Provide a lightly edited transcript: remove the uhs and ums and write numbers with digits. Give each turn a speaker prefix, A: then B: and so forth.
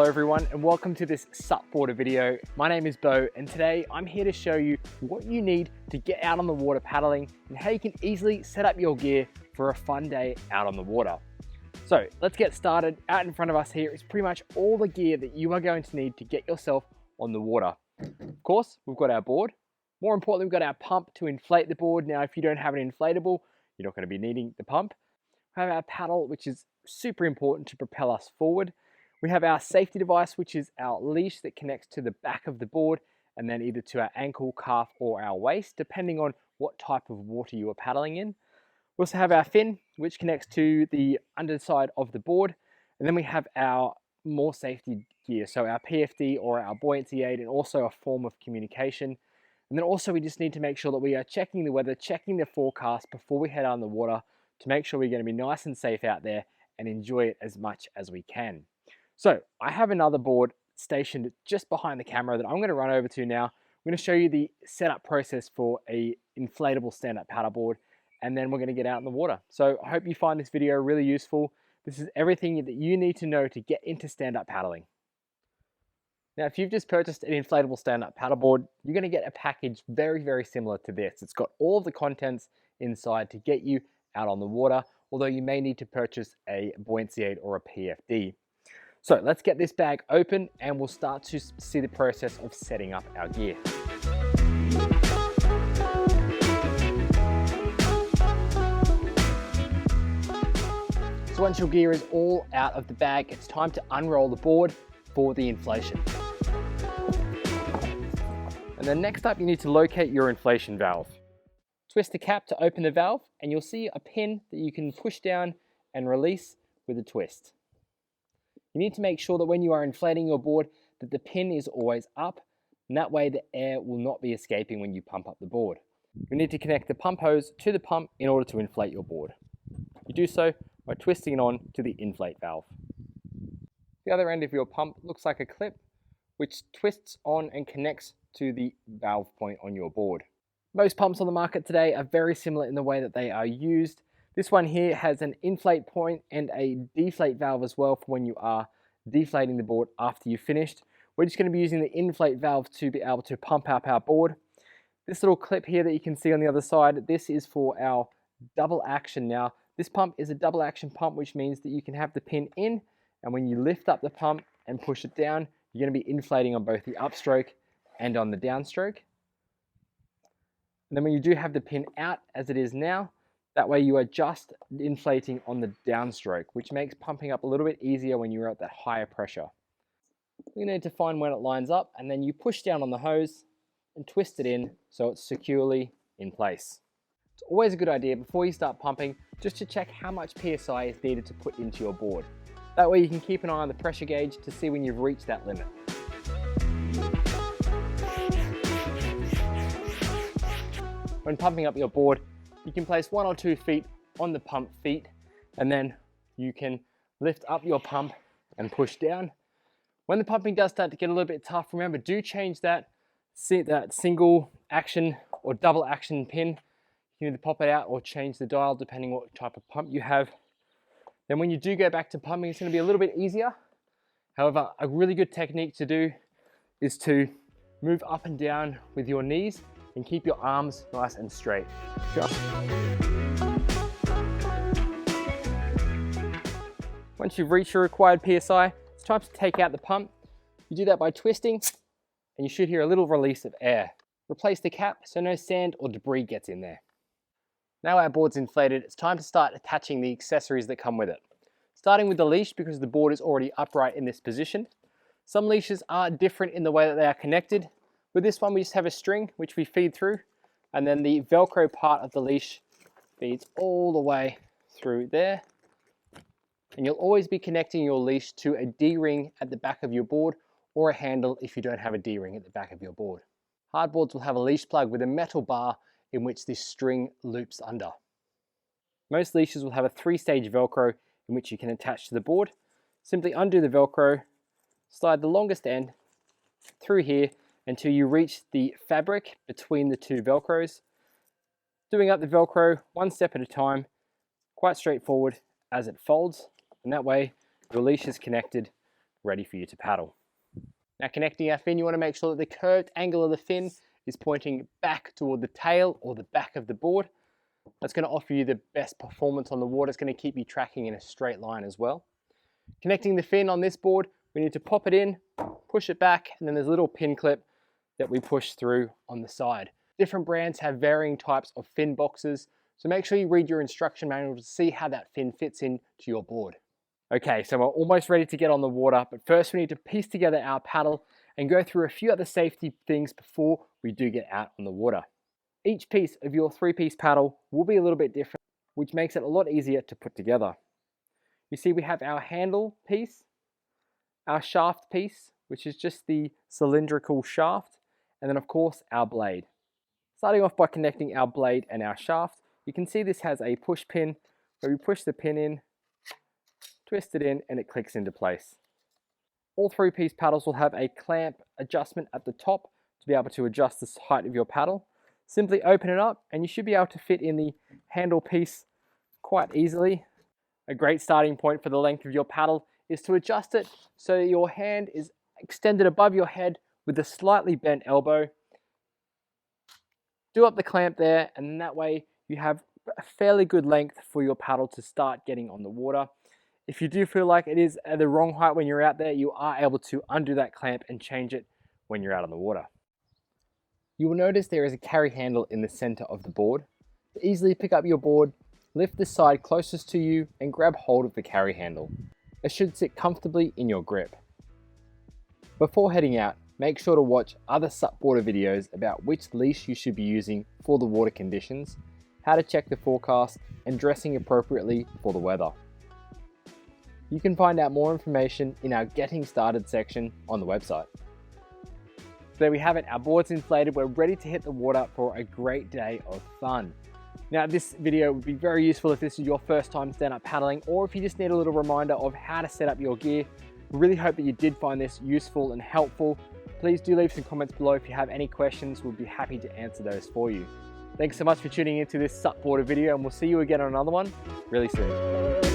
A: Hello everyone and welcome to this SUPboarder video. My name is Bo and today I'm here to show you what you need to get out on the water paddling and how you can easily set up your gear for a fun day out on the water. So let's get started. Out in front of us here is pretty much all the gear that you are going to need to get yourself on the water. Of course, we've got our board. More importantly, we've got our pump to inflate the board. Now, if you don't have an inflatable, you're not going to be needing the pump. We have our paddle, which is super important to propel us forward. We have our safety device, which is our leash that connects to the back of the board and then either to our ankle, calf, or our waist, depending on what type of water you are paddling in. We also have our fin, which connects to the underside of the board. And then we have our more safety gear, so our PFD or our buoyancy aid, and also a form of communication. And then also we just need to make sure that we are checking the weather, checking the forecast before we head out on the water to make sure we're going to be nice and safe out there and enjoy it as much as we can. So I have another board stationed just behind the camera that I'm going to run over to now. I'm going to show you the setup process for a inflatable stand-up paddleboard, and then we're going to get out in the water. So I hope you find this video really useful. This is everything that you need to know to get into stand-up paddling. Now, if you've just purchased an inflatable stand-up paddleboard, you're going to get a package very, very similar to this. It's got all of the contents inside to get you out on the water, although you may need to purchase a buoyancy aid or a PFD. So let's get this bag open and we'll start to see the process of setting up our gear. So once your gear is all out of the bag, it's time to unroll the board for the inflation. And then next up, you need to locate your inflation valve. Twist the cap to open the valve and you'll see a pin that you can push down and release with a twist. You need to make sure that when you are inflating your board that the pin is always up, and that way the air will not be escaping when you pump up the board. You need to connect the pump hose to the pump in order to inflate your board. You do so by twisting it on to the inflate valve. The other end of your pump looks like a clip which twists on and connects to the valve point on your board. Most pumps on the market today are very similar in the way that they are used. This one here has an inflate point and a deflate valve as well for when you are deflating the board after you've finished. We're just going to be using the inflate valve to be able to pump up our board. This little clip here that you can see on the other side, this is for our double action. Now, this pump is a double action pump, which means that you can have the pin in, and when you lift up the pump and push it down, you're going to be inflating on both the upstroke and on the downstroke. And then when you do have the pin out, as it is now, that way you are just inflating on the downstroke, which makes pumping up a little bit easier when you're at that higher pressure. You need to find when it lines up, and then you push down on the hose and twist it in so it's securely in place. It's always a good idea before you start pumping just to check how much PSI is needed to put into your board. That way you can keep an eye on the pressure gauge to see when you've reached that limit. When pumping up your board, you can place 1 or 2 feet on the pump feet, and then you can lift up your pump and push down. When the pumping does start to get a little bit tough, remember, do change that single action or double action pin. You can either pop it out or change the dial depending on what type of pump you have. Then when you do go back to pumping, it's going to be a little bit easier. However, a really good technique to do is to move up and down with your knees and keep your arms nice and straight. Once you've reached your required PSI, it's time to take out the pump. You do that by twisting, and you should hear a little release of air. Replace the cap so no sand or debris gets in there. Now our board's inflated, it's time to start attaching the accessories that come with it. Starting with the leash, because the board is already upright in this position. Some leashes are different in the way that they are connected. With this one, we just have a string which we feed through, and then the Velcro part of the leash feeds all the way through there. And you'll always be connecting your leash to a D-ring at the back of your board, or a handle if you don't have a D-ring at the back of your board. Hardboards will have a leash plug with a metal bar in which this string loops under. Most leashes will have a 3-stage Velcro in which you can attach to the board. Simply undo the Velcro, slide the longest end through here until you reach the fabric between the 2 Velcros. Doing up the Velcro 1 step at a time, quite straightforward as it folds, and that way your leash is connected ready for you to paddle. Now connecting our fin, you want to make sure that the curved angle of the fin is pointing back toward the tail or the back of the board. That's going to offer you the best performance on the water. It's going to keep you tracking in a straight line as well. Connecting the fin on this board, we need to pop it in, push it back, and then there's a little pin clip that we push through on the side. Different brands have varying types of fin boxes, so make sure you read your instruction manual to see how that fin fits into your board. Okay, so we're almost ready to get on the water, but first we need to piece together our paddle and go through a few other safety things before we do get out on the water. Each piece of your 3-piece paddle will be a little bit different, which makes it a lot easier to put together. You see we have our handle piece, our shaft piece, which is just the cylindrical shaft, and then of course our blade. Starting off by connecting our blade and our shaft, you can see this has a push pin where we push the pin in, twist it in, and it clicks into place. All 3-piece paddles will have a clamp adjustment at the top to be able to adjust the height of your paddle. Simply open it up and you should be able to fit in the handle piece quite easily. A great starting point for the length of your paddle is to adjust it so that your hand is extended above your head with a slightly bent elbow. Do up the clamp there, and that way you have a fairly good length for your paddle to start getting on the water. If you do feel like it is at the wrong height when you're out there, you are able to undo that clamp and change it when you're out on the water. You will notice there is a carry handle in the center of the board. To easily pick up your board, lift the side closest to you and grab hold of the carry handle. It should sit comfortably in your grip. Before heading out, make sure to watch other SUPboarder videos about which leash you should be using for the water conditions, how to check the forecast, and dressing appropriately for the weather. You can find out more information in our Getting Started section on the website. So there we have it, our board's inflated, we're ready to hit the water for a great day of fun. Now this video would be very useful if this is your first time stand-up paddling, or if you just need a little reminder of how to set up your gear. We really hope that you did find this useful and helpful. Please do leave some comments below if you have any questions. We'll be happy to answer those for you. Thanks so much for tuning into this SUPboarder video, and we'll see you again on another one really soon.